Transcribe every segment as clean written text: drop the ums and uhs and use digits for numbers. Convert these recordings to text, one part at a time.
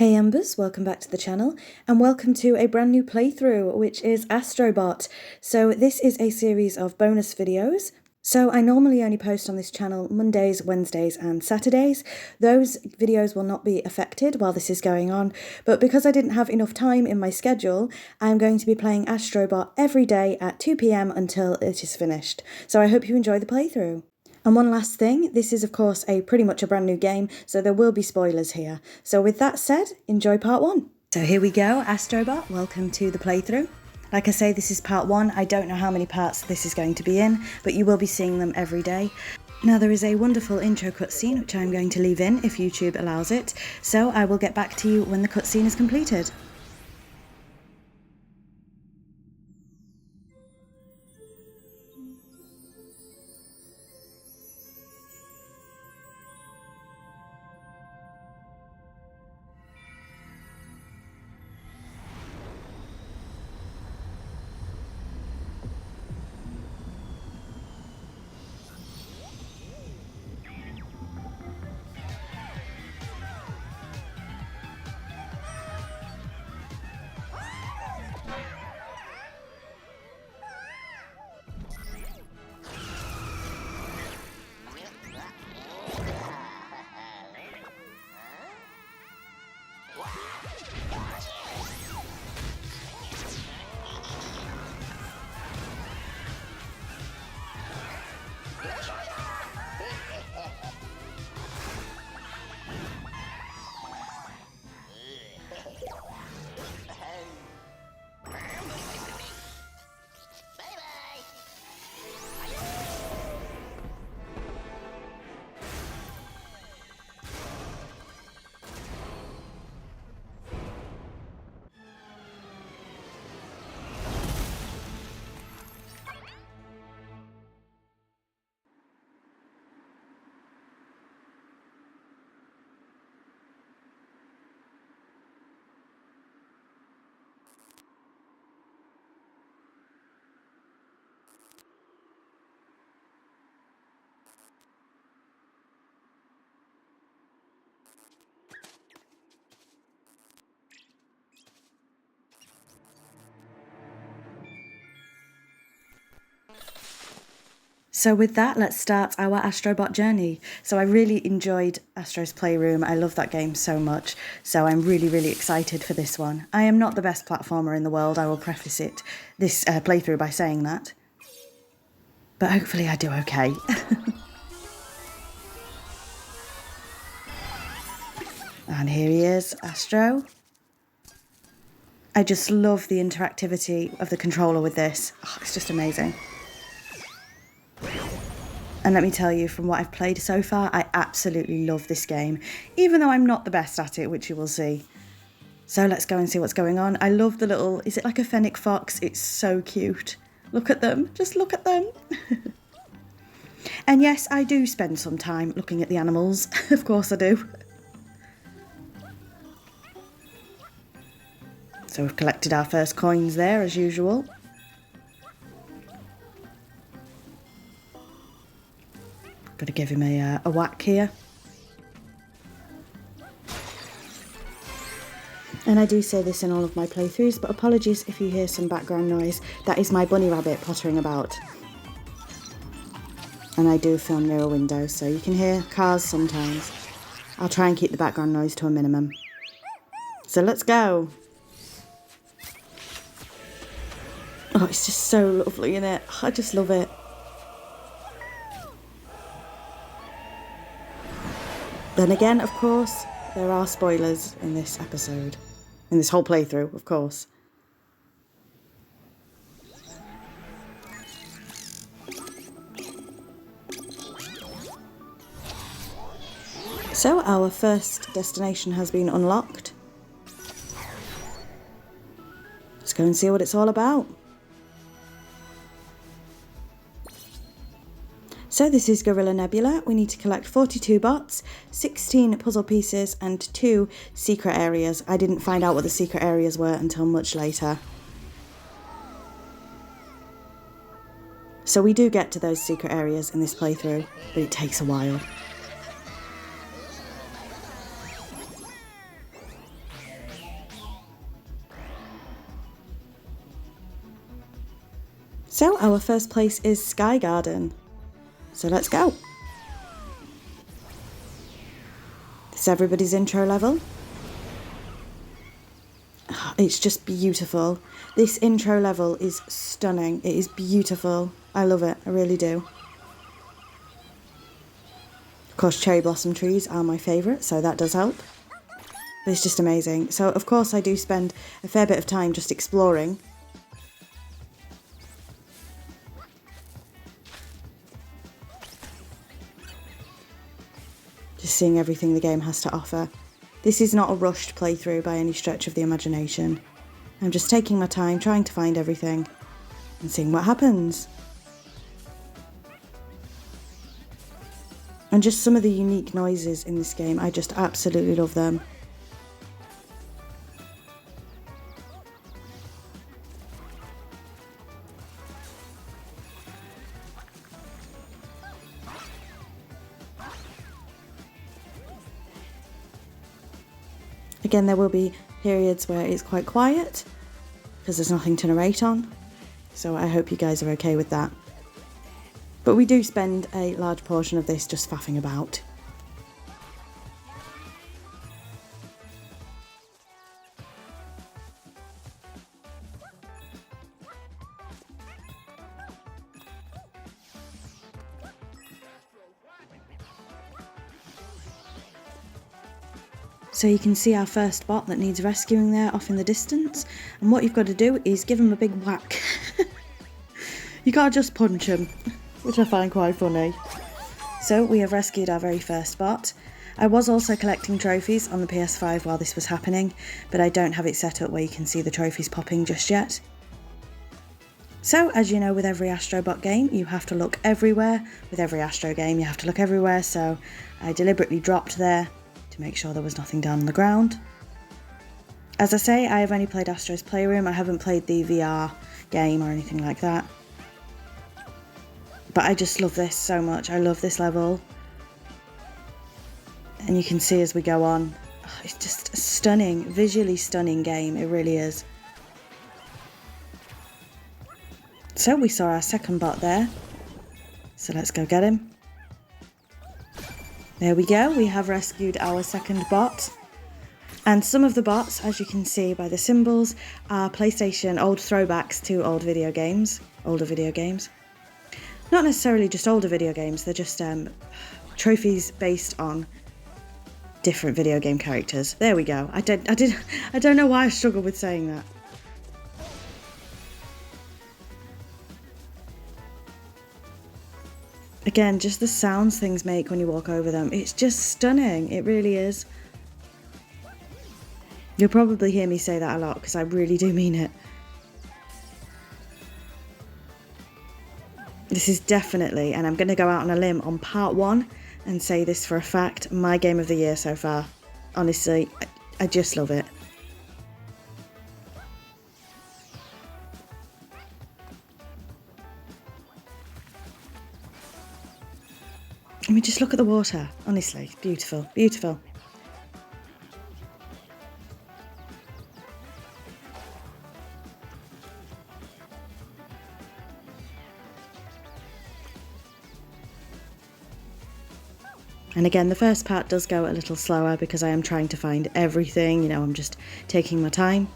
Hey EMbers, welcome back to the channel, and welcome to a brand new playthrough, which is Astro Bot. So this is a series of bonus videos. So I normally only post on this channel Mondays, Wednesdays and Saturdays. Those videos will not be affected while this is going on, but because I didn't have enough time in my schedule, I'm going to be playing Astro Bot every day at 2 PM until it is finished. So I hope you enjoy the playthrough. And one last thing, this is of course pretty much a brand new game, so there will be spoilers here. So with that said, enjoy part one. So here we go, Astro Bot, welcome to the playthrough. Like I say, this is part one. I don't know how many parts this is going to be in, but you will be seeing them every day. Now there is a wonderful intro cutscene, which I'm going to leave in if YouTube allows it, so I will get back to you when the cutscene is completed. So with that, let's start our Astro Bot journey. So I really enjoyed Astro's Playroom. I love that game so much. So I'm really excited for this one. I am not the best platformer in the world. I will preface this playthrough by saying that. But hopefully I do okay. And here he is, Astro. I just love the interactivity of the controller with this. Oh, it's just amazing. And let me tell you, from what I've played so far, I absolutely love this game, even though I'm not the best at it, which you will see. So let's go and see what's going on. I love the little, is it like a fennec fox? It's so cute. Look at them, just look at them. And yes, I do spend some time looking at the animals, of course I do. So we've collected our first coins there, as usual. Got to give him a whack here. And I do say this in all of my playthroughs, but apologies if you hear some background noise. That is my bunny rabbit pottering about. And I do film near a window, so you can hear cars sometimes. I'll try and keep the background noise to a minimum. So let's go. Oh, it's just so lovely, isn't it? I just love it. Then again, of course, there are spoilers in this episode. In this whole playthrough, of course. So our first destination has been unlocked. Let's go and see what it's all about. So this is Gorilla Nebula. We need to collect 42 bots, 16 puzzle pieces and 2 secret areas. I didn't find out what the secret areas were until much later. So we do get to those secret areas in this playthrough, but it takes a while. So our first place is Sky Garden. So let's go. This is everybody's intro level. Oh, it's just beautiful. This intro level is stunning. It is beautiful. I love it. I really do. Of course, cherry blossom trees are my favourite, so that does help. But it's just amazing. So, of course, I do spend a fair bit of time just exploring. Just seeing everything the game has to offer. This is not a rushed playthrough by any stretch of the imagination. I'm just taking my time, trying to find everything and seeing what happens. And just some of the unique noises in this game, I just absolutely love them. Again, there will be periods where it's quite quiet because there's nothing to narrate on, so I hope you guys are okay with that. But we do spend a large portion of this just faffing about. So you can see our first bot that needs rescuing there off in the distance, and what you've got to do is give him a big whack. You can't just punch him, which I find quite funny. So we have rescued our very first bot. I was also collecting trophies on the PS5 while this was happening, but I don't have it set up where you can see the trophies popping just yet. So, as you know, with every Astro Bot game, you have to look everywhere. With every Astro game, you have to look everywhere, so I deliberately dropped there to make sure there was nothing down on the ground. As I say, I have only played Astro's Playroom. I haven't played the VR game or anything like that. But I just love this so much. I love this level. And you can see as we go on, it's just a stunning, visually stunning game. It really is. So we saw our second bot there. So let's go get him. There we go, we have rescued our second bot. And some of the bots, as you can see by the symbols, are PlayStation old throwbacks to older video games. Not necessarily just older video games, they're just trophies based on different video game characters. There we go. I don't know why I struggle with saying that. Again, just the sounds things make when you walk over them. It's just stunning. It really is. You'll probably hear me say that a lot because I really do mean it. This is definitely, and I'm going to go out on a limb on part 1 and say this for a fact, my game of the year so far. Honestly, I just love it. I mean, just look at the water. Honestly, it's beautiful, beautiful. And again, the first part does go a little slower because I am trying to find everything, you know, I'm just taking my time.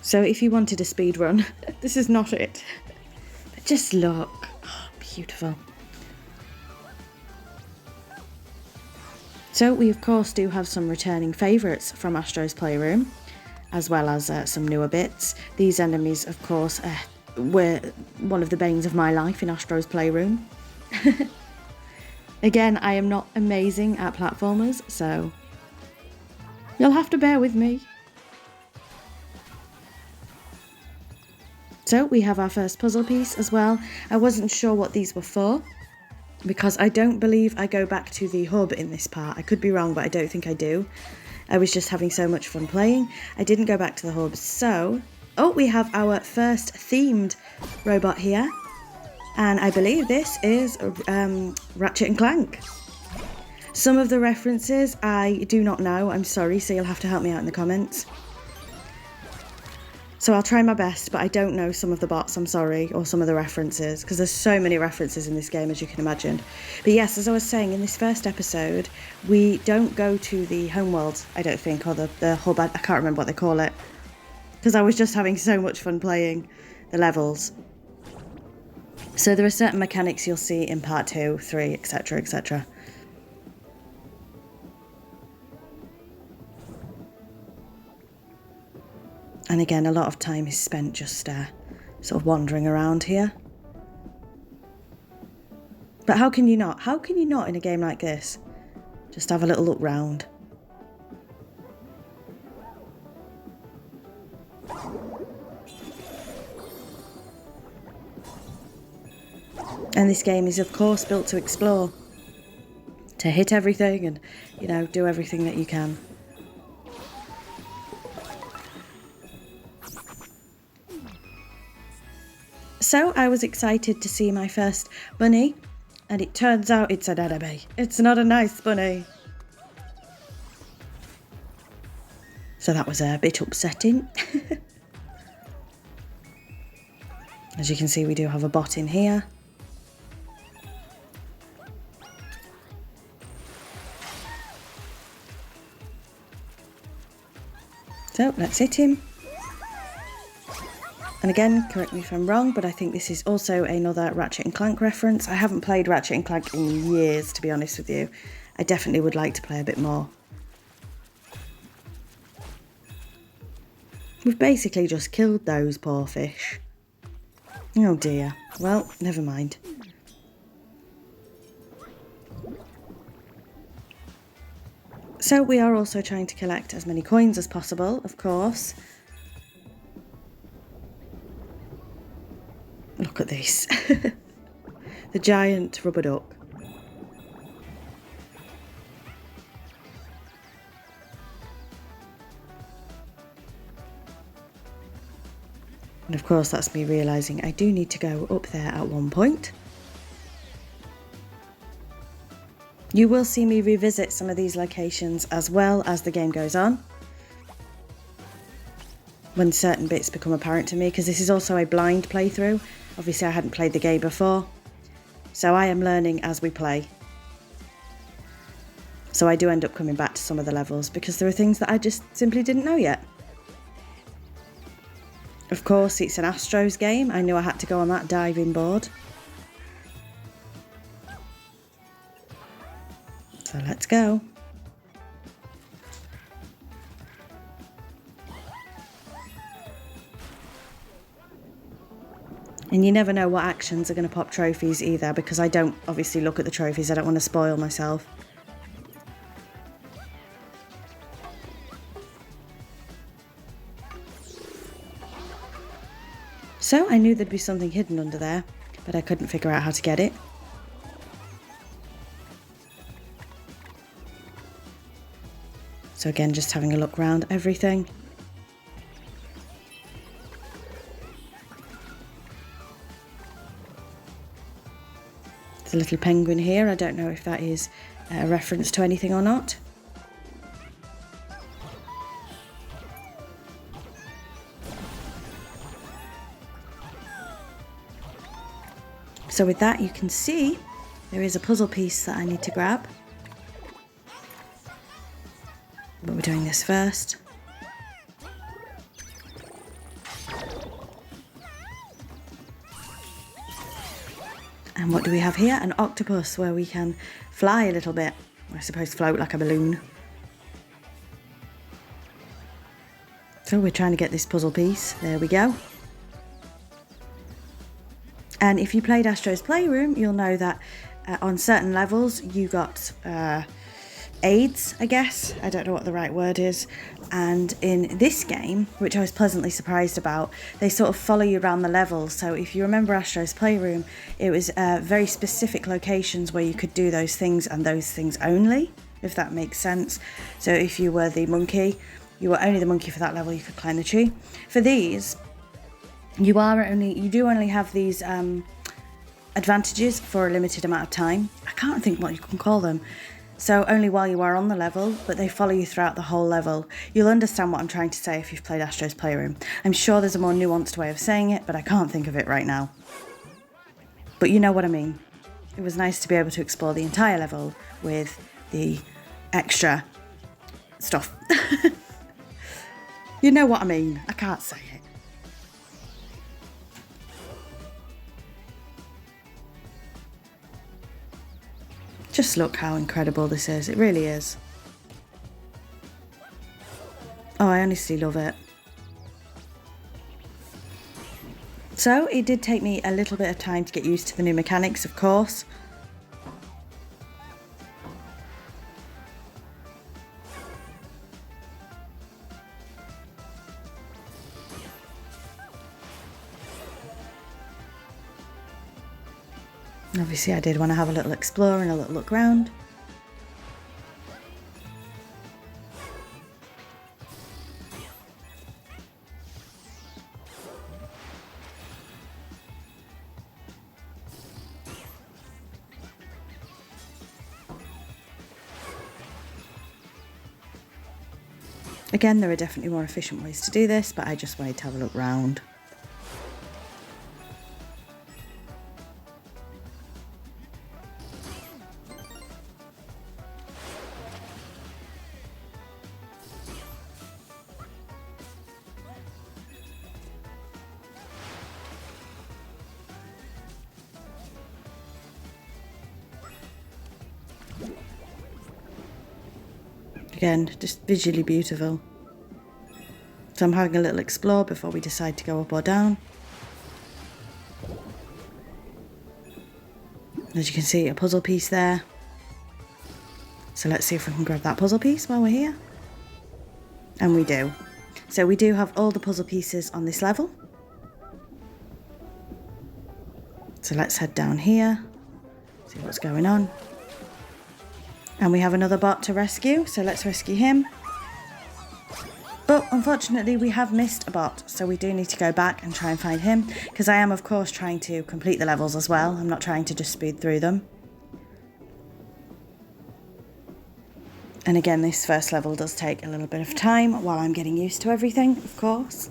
So if you wanted a speed run, this is not it. But just look, oh, beautiful. So we of course do have some returning favourites from Astro's Playroom, as well as some newer bits. These enemies of course were one of the banes of my life in Astro's Playroom. Again, I am not amazing at platformers, so you'll have to bear with me. So we have our first puzzle piece as well. I wasn't sure what these were for because I don't believe I go back to the hub in this part. I could be wrong, but I don't think I do. I was just having so much fun playing. I didn't go back to the hub. So, oh, we have our first themed robot here. And I believe this is Ratchet and Clank. Some of the references I do not know, I'm sorry, so you'll have to help me out in the comments. So I'll try my best, but I don't know some of the bots, I'm sorry, or some of the references, because there's so many references in this game, as you can imagine. But yes, as I was saying, in this first episode, we don't go to the homeworld, I don't think, or the hub, I can't remember what they call it, because I was just having so much fun playing the levels. So there are certain mechanics you'll see in part 2, 3, etc, etc. And again, a lot of time is spent just sort of wandering around here. But how can you not? How can you not in a game like this? Just have a little look round. And this game is, of course, built to explore. To hit everything and, you know, do everything that you can. So I was excited to see my first bunny, and it turns out it's an enemy. It's not a nice bunny. So that was a bit upsetting. As you can see, we do have a bot in here. So let's hit him. And again, correct me if I'm wrong, but I think this is also another Ratchet & Clank reference. I haven't played Ratchet & Clank in years, to be honest with you. I definitely would like to play a bit more. We've basically just killed those poor fish. Oh dear. Well, never mind. So we are also trying to collect as many coins as possible, of course. Look at this. The giant rubber duck. And of course that's me realising I do need to go up there at one point. You will see me revisit some of these locations as well as the game goes on, when certain bits become apparent to me, because this is also a blind playthrough. Obviously I hadn't played the game before, so I am learning as we play. So I do end up coming back to some of the levels because there are things that I just simply didn't know yet. Of course, it's an Astros game. I knew I had to go on that diving board. So let's go. And you never know what actions are going to pop trophies either, because I don't obviously look at the trophies. I don't want to spoil myself. So I knew there'd be something hidden under there, but I couldn't figure out how to get it. So again, just having a look around everything. There's a little penguin here. I don't know if that is a reference to anything or not. So with that, you can see there is a puzzle piece that I need to grab. But we're doing this first. And what do we have here? An octopus where we can fly a little bit. I suppose float like a balloon. So we're trying to get this puzzle piece. There we go. And if you played Astro's Playroom, you'll know that on certain levels you got aids, I guess. I don't know what the right word is. And in this game, which I was pleasantly surprised about, they sort of follow you around the level. So if you remember Astro's Playroom, it was very specific locations where you could do those things and those things only, if that makes sense. So if you were the monkey, you were only the monkey for that level, you could climb the tree. For these, you do only have these advantages for a limited amount of time. I can't think what you can call them. So only while you are on the level, but they follow you throughout the whole level. You'll understand what I'm trying to say if you've played Astro's Playroom. I'm sure there's a more nuanced way of saying it, but I can't think of it right now. But you know what I mean. It was nice to be able to explore the entire level with the extra stuff. You know what I mean. I can't say it. Just look how incredible this is. It really is. Oh, I honestly love it. So it did take me a little bit of time to get used to the new mechanics, of course. Obviously I did want to have a little explore and a little look around. Again, there are definitely more efficient ways to do this, but I just wanted to have a look round. Again, just visually beautiful. So I'm having a little explore before we decide to go up or down. As you can see, a puzzle piece there. So let's see if we can grab that puzzle piece while we're here. And we do. So we do have all the puzzle pieces on this level. So let's head down here, see what's going on. And we have another bot to rescue, so let's rescue him. But unfortunately we have missed a bot, so we do need to go back and try and find him, because I am of course trying to complete the levels as well. I'm not trying to just speed through them. And again, this first level does take a little bit of time while I'm getting used to everything, of course.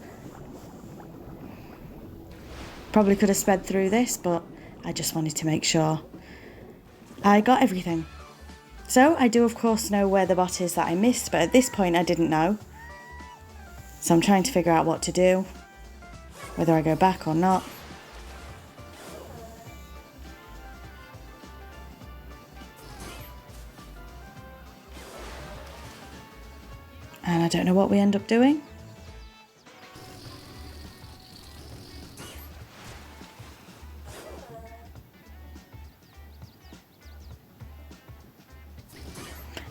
Probably could have sped through this, but I just wanted to make sure I got everything. So I do of course know where the bot is that I missed, but at this point I didn't know. So I'm trying to figure out what to do, whether I go back or not. And I don't know what we end up doing.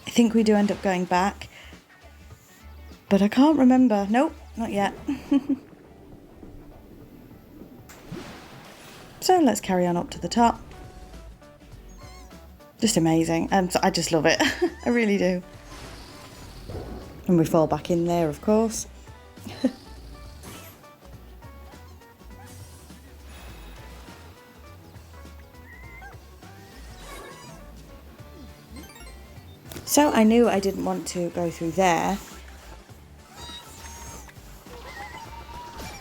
I think we do end up going back, but I can't remember. Nope, not yet. So let's carry on up to the top. Just amazing. I just love it. I really do. And we fall back in there, of course. So I knew I didn't want to go through there,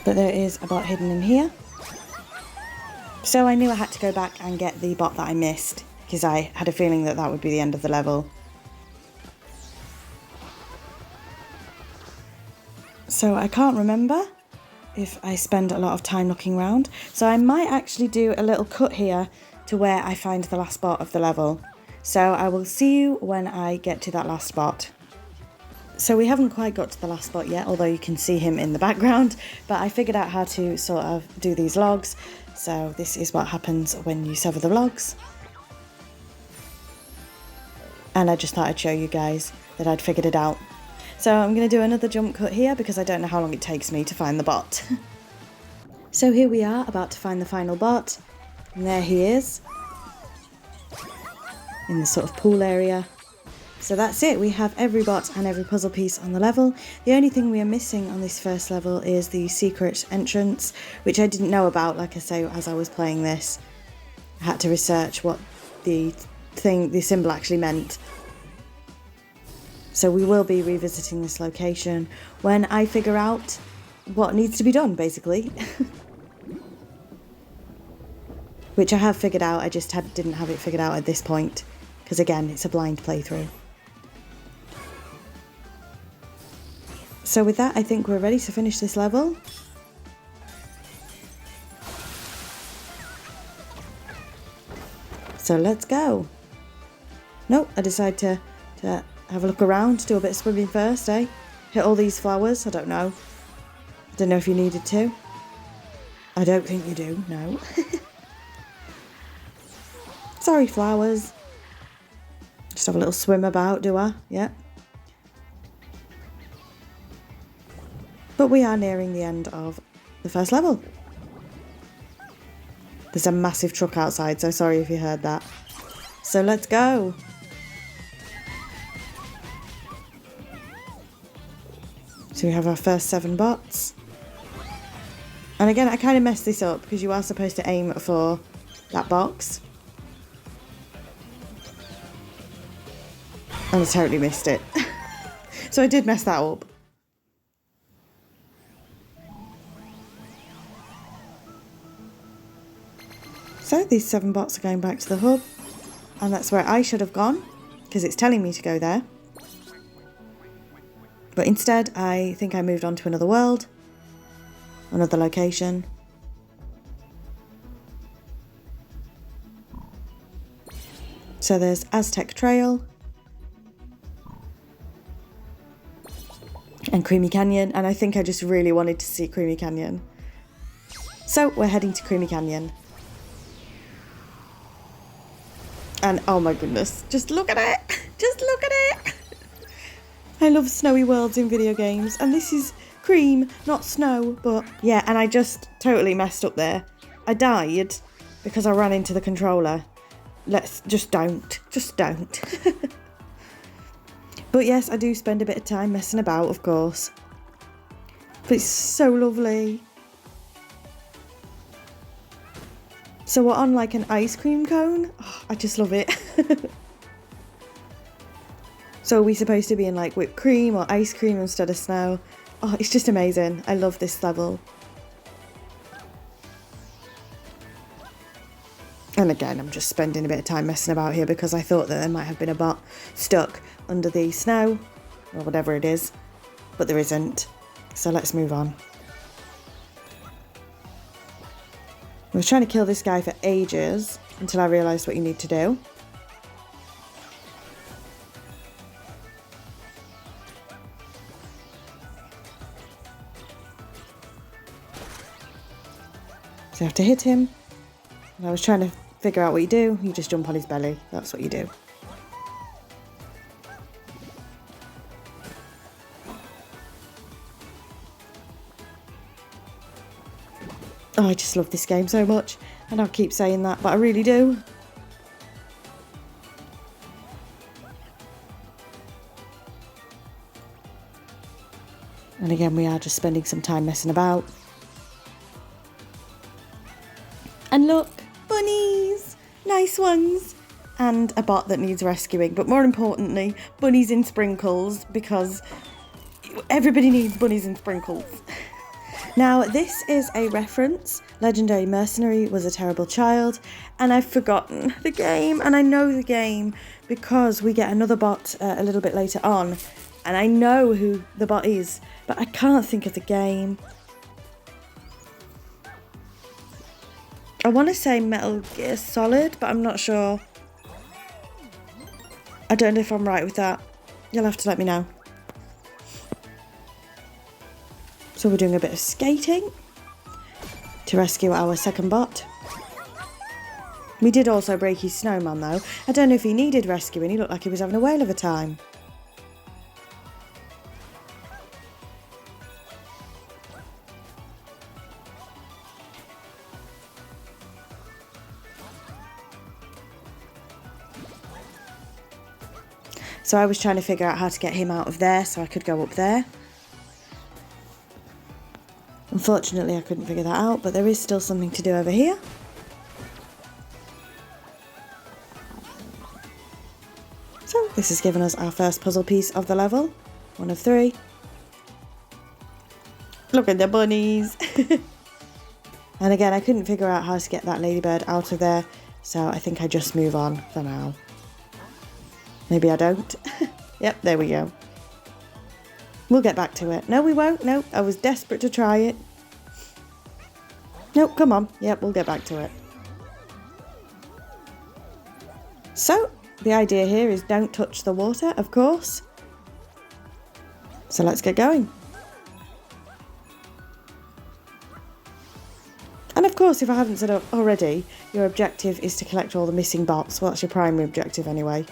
but there is a bot hidden in here. So I knew I had to go back and get the bot that I missed, because I had a feeling that that would be the end of the level. So I can't remember if I spend a lot of time looking around, so I might actually do a little cut here to where I find the last bot of the level. So I will see you when I get to that last spot. So we haven't quite got to the last spot yet, although you can see him in the background, but I figured out how to sort of do these logs. So this is what happens when you sever the logs. And I just thought I'd show you guys that I'd figured it out. So I'm going to do another jump cut here because I don't know how long it takes me to find the bot. So here we are, about to find the final bot, and there he is. In the sort of pool area. So that's it, we have every bot and every puzzle piece on the level. The only thing we are missing on this first level is the secret entrance, which I didn't know about, like I say, as I was playing this. I had to research what the symbol actually meant. So we will be revisiting this location when I figure out what needs to be done, basically. Which I have figured out, I just didn't have it figured out at this point. Because again, it's a blind playthrough. So with that, I think we're ready to finish this level. So let's go. Nope, I decide to have a look around, do a bit of swimming first, eh? Hit all these flowers, I don't know. I don't know if you needed to. I don't think you do, no. Sorry, flowers. Just have a little swim about, do I? Yeah. But we are nearing the end of the first level. There's a massive truck outside, so sorry if you heard that. So let's go. So we have our first 7 bots. And again, I kind of messed this up because you are supposed to aim for that box. And I totally missed it. So I did mess that up. So these 7 bots are going back to the hub, and that's where I should have gone, because it's telling me to go there. But instead, I think I moved on to another world, another location. So there's Aztec Trail, and Creamy Canyon, and I think I just really wanted to see Creamy Canyon. So we're heading to Creamy Canyon. And oh my goodness, just look at it! Just look at it! I love snowy worlds in video games, and this is cream, not snow, but yeah, and I just totally messed up there. I died because I ran into the controller. Just don't. But yes, I do spend a bit of time messing about, of course. But it's so lovely. So we're on like an ice cream cone. Oh, I just love it. So are we supposed to be in like whipped cream or ice cream instead of snow? Oh, it's just amazing. I love this level. And again, I'm just spending a bit of time messing about here because I thought that there might have been a bot stuck under the snow or whatever it is, but there isn't. So let's move on. I was trying to kill this guy for ages until I realised what you need to do. So you have to hit him. And I was trying to figure out what you do. You just jump on his belly. That's what you do. Oh, I just love this game so much. And I'll keep saying that, but I really do. And again, we are just spending some time messing about. And look, bunnies! Nice ones! And a bot that needs rescuing, but more importantly, bunnies in sprinkles, because everybody needs bunnies in sprinkles. Now, this is a reference. Legendary Mercenary was a terrible child, and I've forgotten the game, and I know the game because we get another bot a little bit later on, and I know who the bot is, but I can't think of the game. I want to say Metal Gear Solid, but I'm not sure. I don't know if I'm right with that. You'll have to let me know. So we're doing a bit of skating to rescue our second bot. We did also break his snowman though. I don't know if he needed rescuing. He looked like he was having a whale of a time. So I was trying to figure out how to get him out of there so I could go up there. Unfortunately, I couldn't figure that out, but there is still something to do over here. So This has given us our first puzzle piece of the level. 1 of 3. Look at the bunnies. And again, I couldn't figure out how to get that ladybird out of there, so I think I just move on for now. Maybe I don't. Yep, there we go. We'll get back to it. No, we won't. No, I was desperate to try it. No, come on. Yep, we'll get back to it. So, the idea here is don't touch the water, of course. So let's get going. And of course, if I haven't said it already, your objective is to collect all the missing bots. Well, that's your primary objective anyway.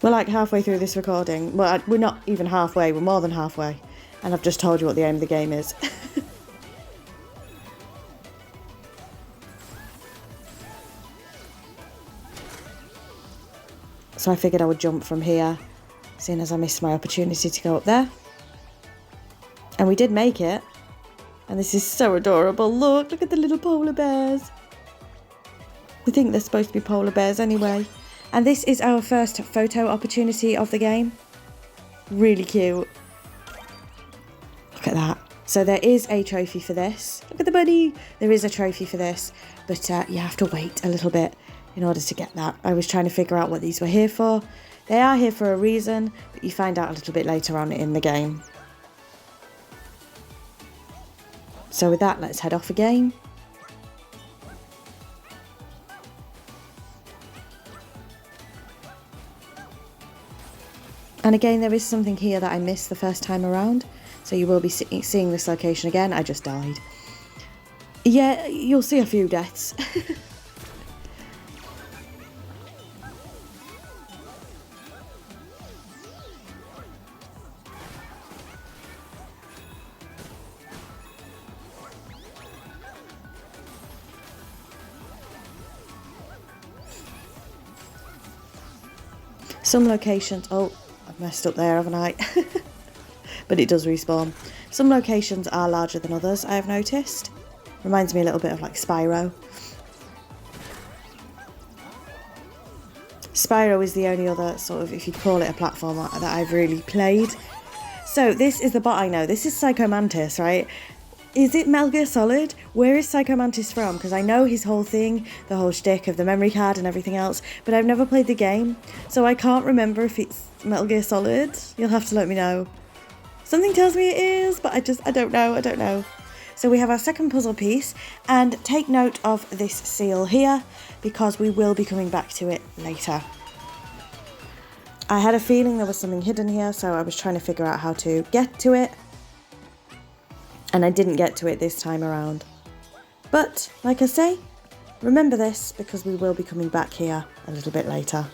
We're like halfway through this recording. Well, we're not even halfway, we're more than halfway. And I've just told you what the aim of the game is. So I figured I would jump from here, seeing as I missed my opportunity to go up there. And we did make it. And this is so adorable. Look at the little polar bears. I think they're supposed to be polar bears anyway. And this is our first photo opportunity of the game. Really cute. Look at that. So there is a trophy for this. Look at the bunny. There is a trophy for this, but you have to wait a little bit in order to get that. I was trying to figure out what these were here for. They are here for a reason, but you find out a little bit later on in the game. So with that, let's head off again. And again, there is something here that I missed the first time around. So you will be seeing this location again. I just died. Yeah, you'll see a few deaths. Some locations... Oh, I've messed up there, haven't I? But it does respawn. Some locations are larger than others, I have noticed. Reminds me a little bit of like Spyro. Spyro is the only other sort of, if you'd call it a platformer, that I've really played. So this is the bot I know. This is Psycho Mantis, right? Is it Metal Gear Solid? Where is Psycho Mantis from? Because I know his whole thing, the whole shtick of the memory card and everything else, but I've never played the game, so I can't remember if it's Metal Gear Solid. You'll have to let me know. Something tells me it is, but I don't know. So we have our second puzzle piece, and take note of this seal here, because we will be coming back to it later. I had a feeling there was something hidden here, so I was trying to figure out how to get to it. And I didn't get to it this time around. But, like I say, remember this because we will be coming back here a little bit later.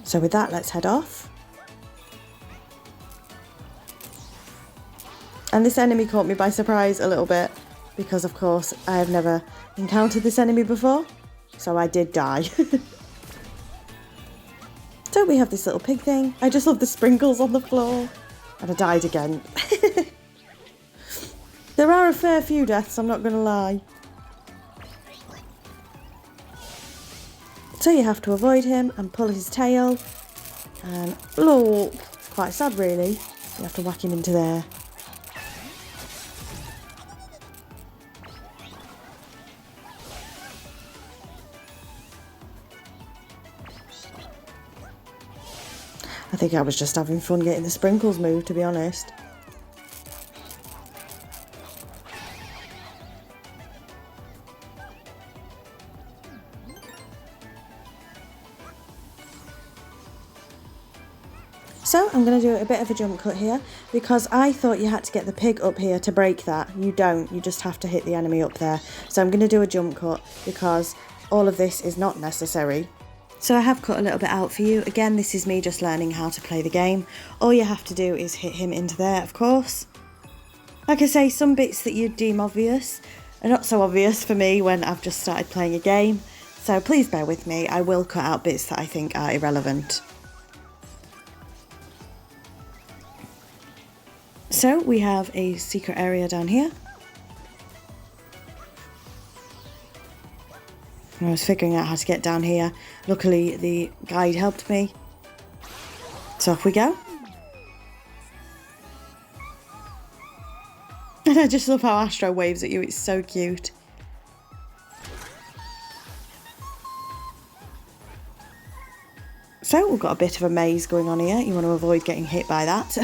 So with that, let's head off. And this enemy caught me by surprise a little bit because, of course, I have never encountered this enemy before. So I did die. So we have this little pig thing. I just love the sprinkles on the floor. And I died again. There are a fair few deaths, I'm not going to lie. So you have to avoid him and pull his tail. And look, it's quite sad really. You have to whack him into there. I think I was just having fun getting the sprinkles moved, to be honest. So I'm going to do a bit of a jump cut here because I thought you had to get the pig up here to break that. You don't, you just have to hit the enemy up there. So I'm going to do a jump cut because all of this is not necessary. So I have cut a little bit out for you. Again, this is me just learning how to play the game. All you have to do is hit him into there, of course. Like I say, some bits that you deem obvious are not so obvious for me when I've just started playing a game. So please bear with me. I will cut out bits that I think are irrelevant. So we have a secret area down here. I was figuring out how to get down here. Luckily, the guide helped me. So off we go. And I just love how Astro waves at you. It's so cute. So we've got a bit of a maze going on here. You want to avoid getting hit by that.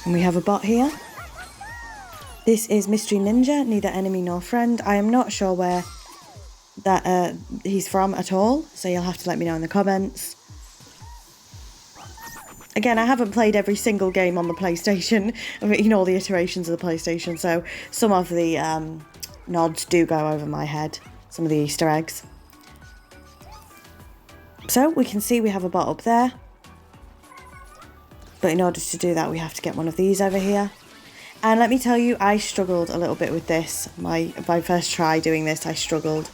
And we have a bot here. This is Mystery Ninja, neither enemy nor friend. I am not sure where that he's from at all, so you'll have to let me know in the comments. Again, I haven't played every single game on the PlayStation, you know, all the iterations of the PlayStation, so some of the nods do go over my head, some of the Easter eggs. So we can see we have a bot up there. But in order to do that, we have to get one of these over here. And let me tell you, I struggled a little bit with this. My first try doing this, I struggled.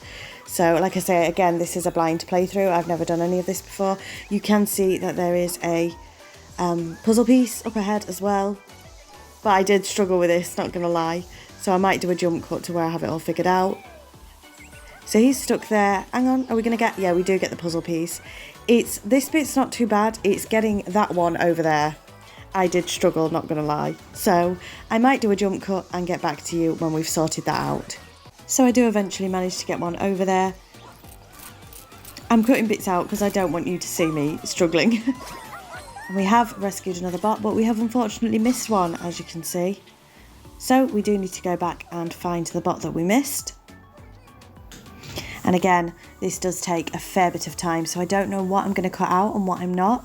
So like I say, again, this is a blind playthrough. I've never done any of this before. You can see that there is a puzzle piece up ahead as well. But I did struggle with this, not going to lie. So I might do a jump cut to where I have it all figured out. So he's stuck there. Hang on, are we going to get... Yeah, we do get the puzzle piece. This bit's not too bad. It's getting that one over there. I did struggle, not going to lie. So I might do a jump cut and get back to you when we've sorted that out. So I do eventually manage to get one over there. I'm cutting bits out because I don't want you to see me struggling. And we have rescued another bot, but we have unfortunately missed one, as you can see. So we do need to go back and find the bot that we missed. And again, this does take a fair bit of time, so I don't know what I'm going to cut out and what I'm not.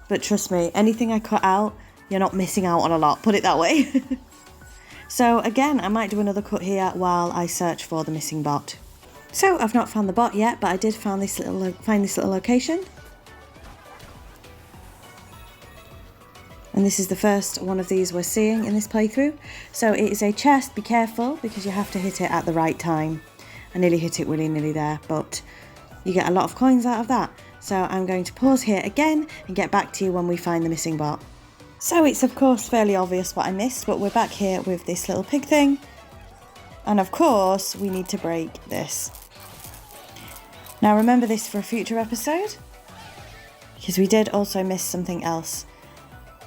But trust me, anything I cut out, you're not missing out on a lot, put it that way. So again, I might do another cut here while I search for the missing bot. So I've not found the bot yet, but I did find this little location. And this is the first one of these we're seeing in this playthrough. So it is a chest, be careful, because you have to hit it at the right time. I nearly hit it willy-nilly there, but you get a lot of coins out of that. So I'm going to pause here again and get back to you when we find the missing bot. So it's of course fairly obvious what I missed, but we're back here with this little pig thing. And of course we need to break this. Now remember this for a future episode, because we did also miss something else.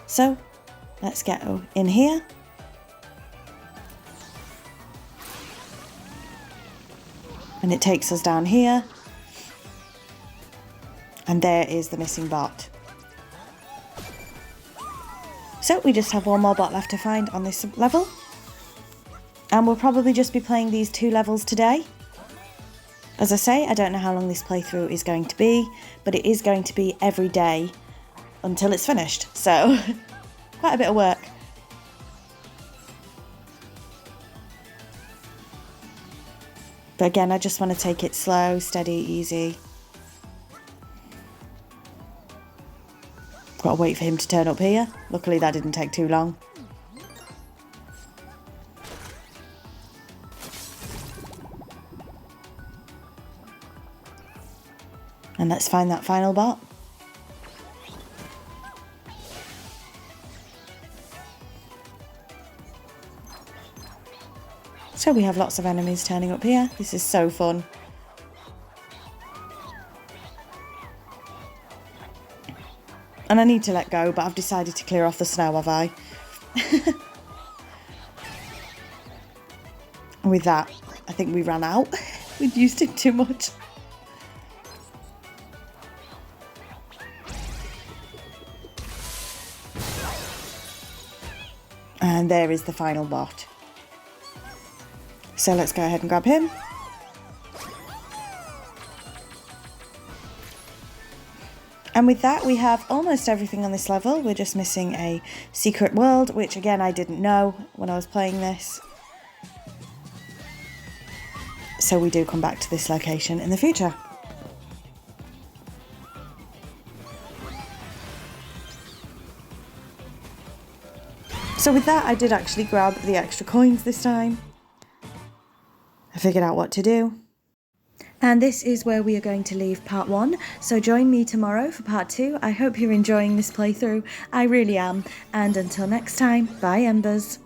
So let's get in here. And it takes us down here. And there is the missing bot. So we just have one more bot left to find on this level. And we'll probably just be playing these 2 levels today. As I say, I don't know how long this playthrough is going to be, but it is going to be every day until it's finished. So quite a bit of work. But again, I just want to take it slow, steady, easy. Got to wait for him to turn up here. Luckily that didn't take too long. And let's find that final bot. So we have lots of enemies turning up here. This is so fun. And I need to let go, but I've decided to clear off the snow, have I? With that, I think we ran out. We'd used it too much. And there is the final bot. So let's go ahead and grab him. And with that, we have almost everything on this level. We're just missing a secret world, which again, I didn't know when I was playing this. So we do come back to this location in the future. So with that, I did actually grab the extra coins this time. I figured out what to do. And this is where we are going to leave part 1, so join me tomorrow for part 2. I hope you're enjoying this playthrough, I really am, and until next time, bye Embers.